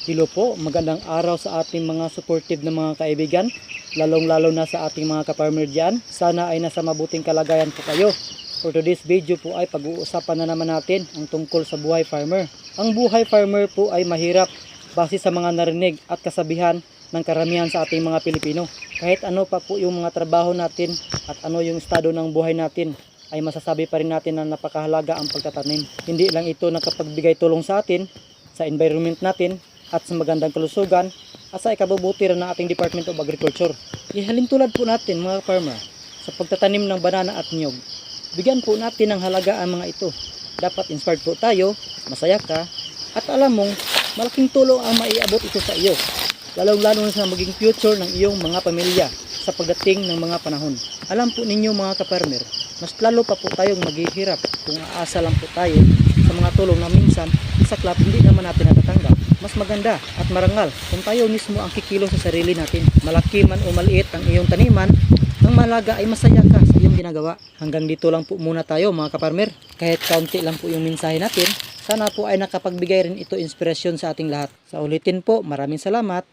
Hello po, magandang araw sa ating mga supportive na mga kaibigan, lalong-lalo na sa ating mga ka-farmer dyan. Sana ay nasa mabuting kalagayan po kayo. For today's video po ay pag-uusapan na naman natin ang tungkol sa buhay farmer. Ang buhay farmer po ay mahirap base sa mga narinig at kasabihan ng karamihan sa ating mga Pilipino. Kahit ano pa po yung mga trabaho natin at ano yung estado ng buhay natin, ay masasabi pa rin natin na napakahalaga ang pagtatanim. Hindi lang ito nakapagbigay tulong sa atin, sa environment natin, at sa magandang kalusugan at sa ikabubuti rin ng ating Department of Agriculture. Ihalin tulad po natin mga farmer sa pagtatanim ng banana at niyog. Bigyan po natin ng halaga ang mga ito. Dapat inspired po tayo, masaya ka, at alam mong malaking tulong ang maiabot ito sa iyo. Lalong-lalo na sa maging future ng iyong mga pamilya sa pagdating ng mga panahon. Alam po ninyo mga ka-farmer, mas lalo pa po tayong maghihirap kung aasa lang po tayo sa mga tulong na minsan saklap hindi naman natin natatanggap. Mas maganda at marangal kung tayo mismo ang kikilo sa sarili natin. Malaki man o maliit ang iyong taniman, ang malaga ay masaya ka sa iyong ginagawa. Hanggang dito lang po muna tayo mga ka-farmer. Kahit kaunti lang po yung mensahe natin, sana po ay nakapagbigay rin ito inspirasyon sa ating lahat. Sa ulitin po, maraming salamat.